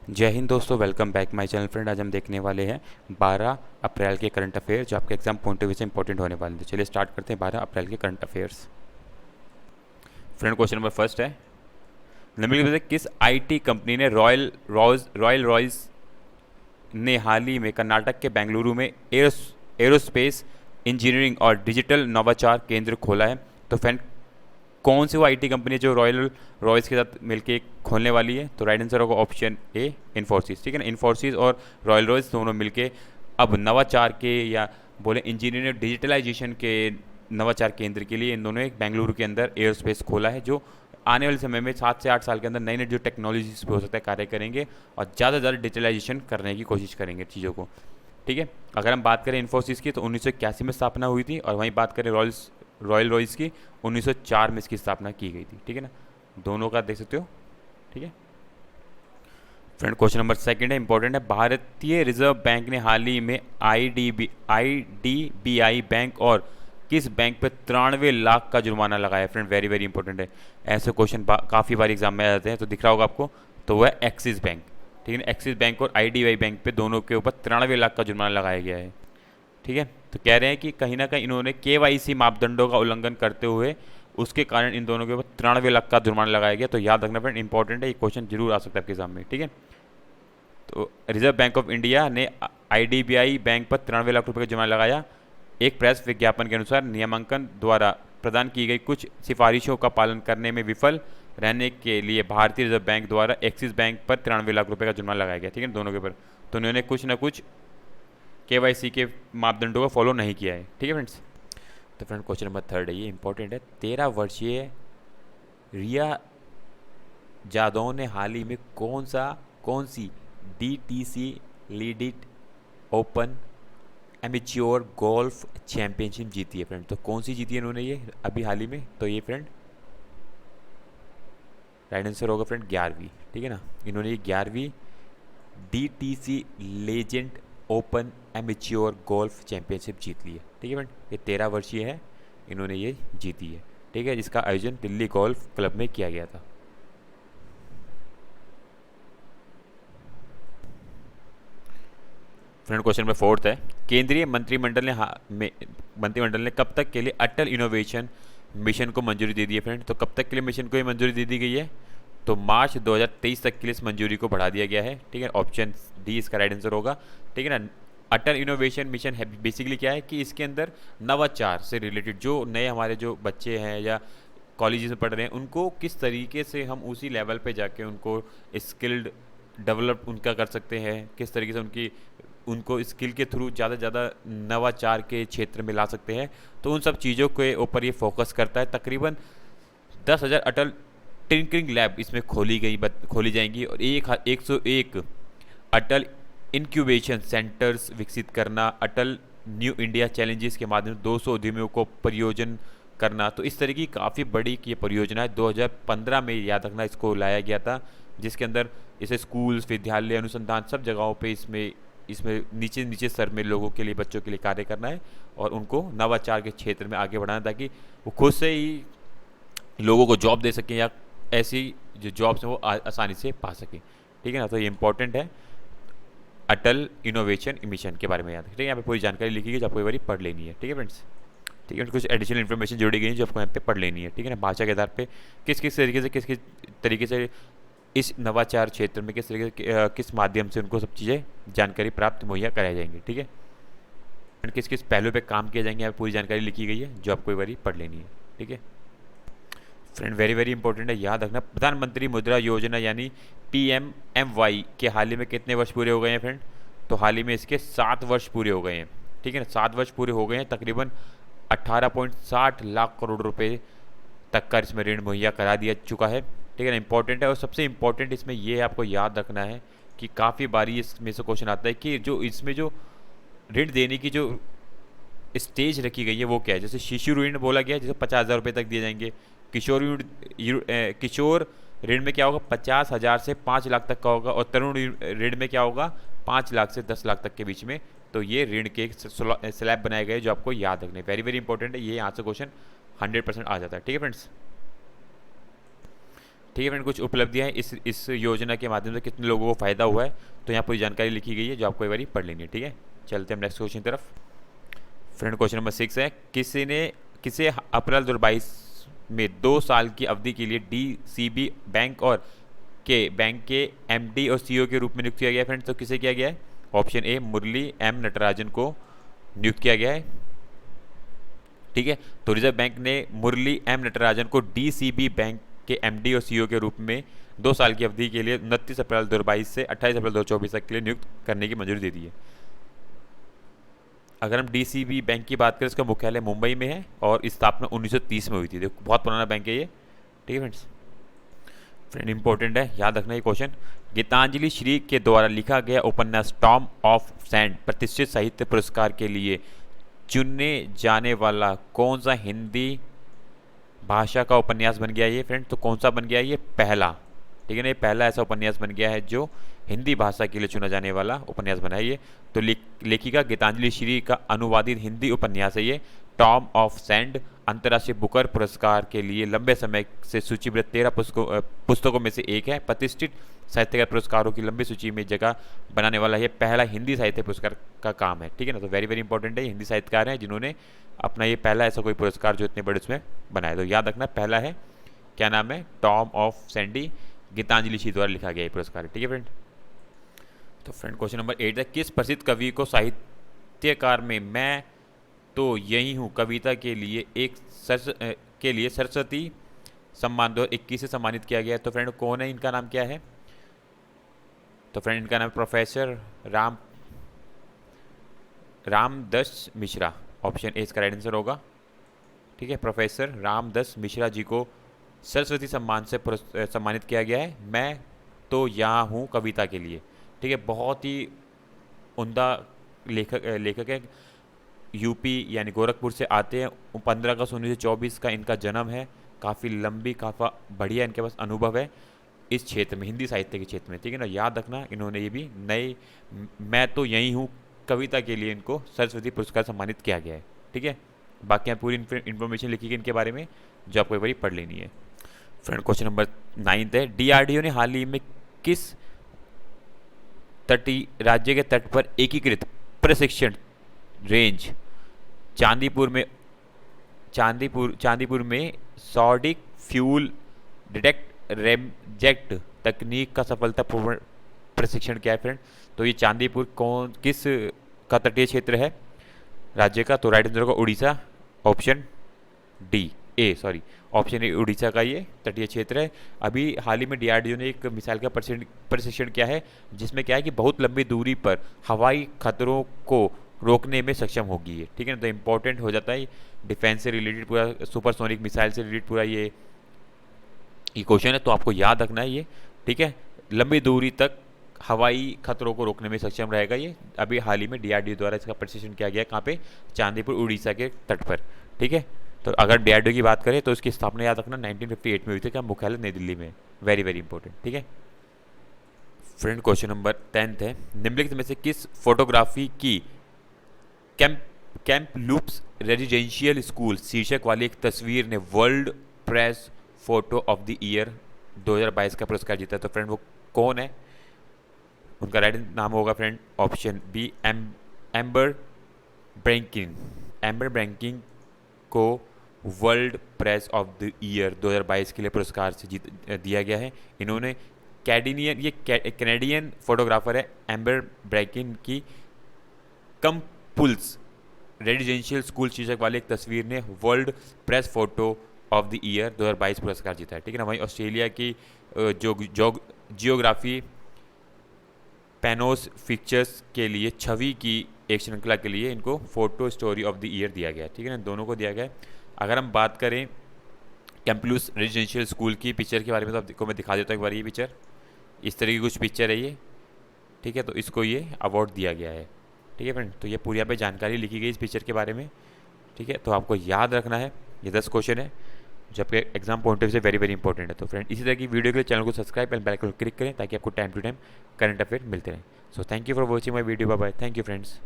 जय हिंद दोस्तों, welcome back my channel friend. आज हम देखने वाले हैं 12 अप्रैल के करंट अफेयर जो आपके एग्जाम पॉइंट ऑफ व्यू से इंपॉर्टेंट होने वाले हैं। तो चलिए स्टार्ट करते हैं 12 अप्रैल के current affairs. Friend, question number first है, निम्नलिखित में से किस आईटी कंपनी ने रॉयल रॉयस ने हाल ही में कर्नाटक के बेंगलुरु में एरोस्पेस इंजीनियरिंग और डिजिटल नवाचार केंद्र खोला है? तो फ्रेंड, कौन सी वो आईटी कंपनी है जो रॉयल रॉयस के साथ मिलके खोलने वाली है? तो राइट आंसर होगा ऑप्शन ए, इन्फोसिस। ठीक है ना, इन्फोसिस और रॉयल रॉयस दोनों मिलके अब नवाचार के या बोले इंजीनियरिंग डिजिटलाइजेशन के नवाचार केंद्र के लिए इन दोनों एक बेंगलुरु के अंदर एयरोस्पेस खोला है, जो आने वाले समय में 7 से 8 साल के अंदर नई नई जो टेक्नोलॉजीज पे हो सकता है कार्य करेंगे और ज़्यादा से ज़्यादा डिजिटलाइजेशन करने की कोशिश करेंगे चीज़ों को। ठीक है, अगर हम बात करें इन्फोसिस की तो 1981 में स्थापना हुई थी, और वहीं बात करें रॉयल रॉयस की 1904 में इसकी स्थापना की गई थी। ठीक है ना, दोनों का देख सकते हो। ठीक है फ्रेंड, क्वेश्चन नंबर सेकंड है, इंपॉर्टेंट है। भारतीय रिजर्व बैंक ने हाल ही में आईडीबीआई बैंक और किस बैंक पर 93 लाख का जुर्माना लगाया? फ्रेंड, वेरी वेरी इंपॉर्टेंट है। ऐसे क्वेश्चन काफ़ी बार एग्जाम में आ जाते हैं, तो दिख रहा होगा आपको, तो वह एक्सिस बैंक। ठीक है ना, एक्सिस बैंक और आईडीबीआई बैंक पे दोनों के ऊपर 93 लाख का जुर्माना लगाया गया है। ठीक है, तो कह रहे हैं कि कहीं ना कहीं इन्होंने केवाईसी मापदंडों का उल्लंघन करते हुए उसके कारण इन दोनों के ऊपर 93 लाख का जुर्माना लगाया गया। तो याद रखना फ्रेंड, इंपॉर्टेंट है, ये क्वेश्चन जरूर आ सकता है आपके एग्जाम में। ठीक है, तो रिजर्व बैंक ऑफ इंडिया ने आईडीबीआई बैंक पर 93 लाख रुपए का जुर्माना लगाया। एक प्रेस विज्ञापन के अनुसार नियामकन द्वारा प्रदान की गई कुछ सिफारिशों का पालन करने में विफल रहने के लिए भारतीय रिजर्व बैंक द्वारा एक्सिस बैंक पर 93 लाख रुपए का जुर्माना लगाया गया। ठीक है, दोनों के ऊपर। तो उन्होंने कुछ ना कुछ केवाईसी के मापदंडों को फॉलो नहीं किया है। ठीक है फ्रेंड्स, तो फ्रेंड क्वेश्चन नंबर थर्ड है, ये इंपॉर्टेंट है। 13 वर्षीय रिया जादव ने हाल ही में कौन सी डीटीसी लीडिट ओपन एमेच्योर गोल्फ चैंपियनशिप जीती है? फ्रेंड, तो कौन सी जीती है इन्होंने ये अभी हाल ही में? तो ये फ्रेंड राइट आंसर होगा फ्रेंड 11वीं। ठीक है ना, इन्होंने ये 11वीं DTC legend open amateur golf championship जीत ली है। ठीक है फ्रेंड, ये 13 वर्षीय है, इन्होंने ये जीती है। ठीक है, जिसका आयोजन दिल्ली गोल्फ क्लब में किया गया था। फ्रेंड, क्वेश्चन नंबर फोर्थ है, केंद्रीय मंत्रिमंडल ने कब तक के लिए अटल इनोवेशन मिशन को मंजूरी दे दी है? फ्रेंड, तो कब तक के लिए मिशन को ये मंजूरी दे दी गई है? तो मार्च 2023 तक के लिए इस मंजूरी को बढ़ा दिया गया है। ठीक है, ऑप्शन डी इसका राइट आंसर होगा। ठीक है ना, अटल इनोवेशन मिशन है बेसिकली क्या है कि इसके अंदर नवाचार से रिलेटेड जो नए हमारे जो बच्चे हैं या कॉलेजेस में पढ़ रहे हैं, उनको किस तरीके से हम उसी लेवल पे जाके उनको स्किल्ड डेवलप उनका कर सकते हैं, किस तरीके से उनको स्किल के थ्रू ज़्यादा से ज़्यादा नवाचार के क्षेत्र में ला सकते हैं। तो उन सब चीज़ों के ऊपर ये फोकस करता है। तकरीबन 10,000 अटल टिंकरिंग लैब इसमें खोली जाएंगी, और 101 अटल इंक्यूबेशन सेंटर्स विकसित करना, अटल न्यू इंडिया चैलेंजेस के माध्यम से 200 उद्यमियों को परियोजन करना। तो इस तरह की काफ़ी बड़ी ये परियोजना है। 2015 में याद रखना इसको लाया गया था, जिसके अंदर इसे स्कूल्स, विद्यालय, अनुसंधान सब जगहों पे इसमें इसमें नीचे नीचे स्तर में लोगों के लिए, बच्चों के लिए कार्य करना है और उनको नवाचार के क्षेत्र में आगे बढ़ाना, ताकि वो खुद से ही लोगों को जॉब दे सकें या ऐसी जो जॉब्स हैं वो आसानी से पा सकें। ठीक है ना, तो ये इंपॉर्टेंट है, अटल इनोवेशन मिशन के बारे में याद रखें। ठीक है, यहाँ पे पूरी जानकारी लिखी गई जो आपको एक बार पढ़ लेनी है। ठीक है फ्रेंड्स, ठीक है, कुछ एडिशनल इन्फॉर्मेशन जोड़ी गई जो आपको यहाँ पे पढ़ लेनी है। ठीक है ना, भाषा के आधार पे किस किस तरीके से इस नवाचार क्षेत्र में किस तरीके से किस माध्यम से उनको सब चीज़ें जानकारी प्राप्त मुहैया कराई जाएंगी। ठीक है, किस किस पहलू पे काम किए जाएंगे, यहाँ पे पूरी जानकारी लिखी गई है जो आपको एक बार पढ़ लेनी है। ठीक है फ्रेंड, वेरी वेरी इंपॉर्टेंट है, याद रखना। प्रधानमंत्री मुद्रा योजना यानी PMMY के हाल ही में कितने वर्ष पूरे हो गए हैं? फ्रेंड, तो हाल ही में इसके 7 वर्ष पूरे हो गए हैं। ठीक है ना, 7 वर्ष पूरे हो गए हैं। तकरीबन 18.60 लाख करोड़ रुपए तक का इसमें ऋण मुहैया करा दिया चुका है। ठीक है ना, इंपॉर्टेंट है। और सबसे इंपॉर्टेंट इसमें ये आपको याद रखना है कि काफ़ी बारी इसमें से क्वेश्चन आता है कि जो इसमें जो ऋण देने की जो स्टेज रखी गई है वो क्या है। जैसे शिशु ऋण बोला गया है, जैसे 50,000 रुपये तक दिए जाएंगे। किशोर ऋण में क्या होगा, 50,000 से 5 लाख तक का होगा। और तरुण ऋण में क्या होगा, 5 लाख से 10 लाख तक के बीच में। तो ये ऋण के एक स्लैब बनाए गए जो आपको याद रखने, वेरी वेरी इंपॉर्टेंट है। ये यहाँ से क्वेश्चन 100% आ जाता है। ठीक है फ्रेंड्स, ठीक है फ्रेंड, कुछ उपलब्धियाँ हैं इस योजना के माध्यम से कितने लोगों को फ़ायदा हुआ है, तो यहाँ पूरी जानकारी लिखी गई है जो आपको एक बार पढ़ लेनी है। ठीक है, चलते हैं नेक्स्ट क्वेश्चन की तरफ। फ्रेंड क्वेश्चन नंबर 6 है, किसे अप्रैल 2022 में 2 साल की अवधि के लिए DCB बैंक के MD और CEO के रूप में नियुक्त किया गया है फ्रेंड। तो किसे किया गया है? Option A Murali M Natarajan को नियुक्त किया गया है। ठीक है, तो रिजर्व बैंक ने मुरली M नटराजन को DCB बैंक के MD और CEO के रूप में 2 साल की अवधि के लिए 29 अप्रैल 2022 से 28 अप्रैल 2024 तक के लिए नियुक्त करने की मंजूरी दे दी है। अगर हम DCB बैंक की बात करें, इसका मुख्यालय मुंबई में है और इस स्थापना 1930 में हुई थी। देखो बहुत पुराना बैंक है ये। ठीक है फ्रेंड्स, फ्रेंड इंपॉर्टेंट है, याद रखना ये क्वेश्चन। गीतांजलि श्री के द्वारा लिखा गया उपन्यास टॉम ऑफ सैंड प्रतिष्ठित साहित्य पुरस्कार के लिए चुनने जाने वाला कौन सा हिंदी भाषा का उपन्यास बन गया ये फ्रेंड? तो कौन सा बन गया ये? पहला। ठीक है ना, ये पहला ऐसा उपन्यास बन गया है जो हिंदी भाषा के लिए चुना जाने वाला उपन्यास बना है ये। तो लेखिका गीतांजलि श्री का अनुवादित हिंदी उपन्यास है ये टॉम ऑफ सैंड। अंतर्राष्ट्रीय बुकर पुरस्कार के लिए लंबे समय से सूचीबद्ध 13 पुस्तकों में से एक है। प्रतिष्ठित साहित्यकार पुरस्कारों की लंबी सूची में जगह बनाने वाला ये पहला हिंदी साहित्य पुरस्कार का काम है। ठीक है ना, तो वेरी वेरी इंपॉर्टेंट है। हिंदी साहित्यकार हैं जिन्होंने अपना ये पहला ऐसा कोई पुरस्कार जो इतने बड़े उसमें बनाया। तो याद रखना पहला है, क्या नाम है? Tomb of Sand, Geetanjali Shree द्वारा लिखा गया ये पुरस्कार है। ठीक है फ्रेंड, तो फ्रेंड क्वेश्चन नंबर 8 है, किस प्रसिद्ध कवि को साहित्यकार में मैं तो यही हूँ कविता के लिए सरस्वती सम्मान 2021 से सम्मानित किया गया है? तो फ्रेंड कौन है, इनका नाम क्या है? तो फ्रेंड इनका नाम प्रोफेसर रामदस मिश्रा। ऑप्शन ए इसका राइट आंसर होगा। ठीक है, प्रोफेसर रामदस मिश्रा जी को सरस्वती सम्मान से सम्मानित किया गया है, मैं तो यहाँ हूँ कविता के लिए। ठीक है, बहुत ही उम्दा लेखक है, यूपी यानी गोरखपुर से आते हैं। 15 अगस्त 1924 का इनका जन्म है। काफ़ी लंबी, काफ़ी बढ़िया इनके पास अनुभव है इस क्षेत्र में, हिंदी साहित्य के क्षेत्र में। ठीक है ना, याद रखना इन्होंने ये भी नए मैं तो यही हूँ कविता के लिए इनको सरस्वती पुरस्कार सम्मानित किया गया है। ठीक है, बाकी यहाँ पूरी इन्फॉर्मेशन लिखी गई इनके बारे में जो आपको एक बार पढ़ लेनी है। फ्रेंड क्वेश्चन नंबर 9 है, DRDO ने हाल ही में किस राज्य के तट पर एकीकृत प्रशिक्षण रेंज चांदीपुर में सॉडिक फ्यूल डिटेक्ट रेजेक्ट तकनीक का सफलतापूर्ण प्रशिक्षण किया है फ्रेंड? तो ये चांदीपुर किस का तटीय क्षेत्र है राज्य का? तो राइट आंसर होगा उड़ीसा। ऑप्शन ए उड़ीसा का ये तटीय क्षेत्र है। अभी हाल ही में DRDO ने एक मिसाइल का प्रशिक्षण किया है जिसमें क्या है कि बहुत लंबी दूरी पर हवाई खतरों को रोकने में सक्षम होगी ये। ठीक है ना, तो इम्पोर्टेंट हो जाता है डिफेंस से रिलेटेड, पूरा सुपरसोनिक मिसाइल से रिलेटेड पूरा ये क्वेश्चन है, तो आपको याद रखना है ये। ठीक है, लंबी दूरी तक हवाई खतरों को रोकने में सक्षम रहेगा ये। अभी हाल ही में DRDO द्वारा इसका प्रशिक्षण किया गया, कहाँ पे? चांदीपुर उड़ीसा के तट पर। ठीक है, तो अगर DRDO की बात करें तो इसकी स्थापना याद रखना 1958 में हुई थी, क्या मुख्यालय नई दिल्ली में। Very very important. ठीक है फ्रेंड, क्वेश्चन नंबर 10 है, निम्नलिखित में से किस फोटोग्राफी की कैंप लूप्स रेजिडेंशियल स्कूल शीर्षक वाली एक तस्वीर ने world press photo of the year 2022 का पुरस्कार जीता? तो फ्रेंड वो कौन है, उनका राइट नाम होगा फ्रेंड? ऑप्शन बी एम्बर ब्रैंकिन को world press of the year 2022 के लिए पुरस्कार से दिया गया है। इन्होंने कैनेडियन फोटोग्राफर है एम्बर ब्रैंकिन की कंपुल्स रेजिडेंशियल स्कूल शीर्षक वाली एक तस्वीर ने world press photo of the year 2022 पुरस्कार जीता है। ठीक है ना, वहीं ऑस्ट्रेलिया की जियोग्राफी पैनोस पिक्चर्स के लिए छवि की एक श्रृंखला के लिए इनको photo story of the year दिया गया है। ठीक है ना, दोनों को दिया गया है। अगर हम बात करें कैंपलूस रेजिडेंशियल स्कूल की पिक्चर के बारे में तो आपको मैं दिखा देता हूँ एक बार। ये पिक्चर इस तरह की कुछ पिक्चर है ये। ठीक है, तो इसको ये अवार्ड दिया गया है। ठीक है फ्रेंड, तो ये पूरी यहाँ पे जानकारी लिखी गई इस पिक्चर के बारे में। ठीक है, तो आपको याद रखना है, ये 10 क्वेश्चन है जो आपके एग्जाम पॉइंट ऑफ व्यू से वेरी वेरी इंपॉर्टेंट है। तो फ्रेंड इसी तरह की वीडियो के लिए चैनल को subscribe and bell icon click करें ताकि आपको time to time current affair मिलते रहें। So thank you for watching my video. Bye bye. Thank you friends.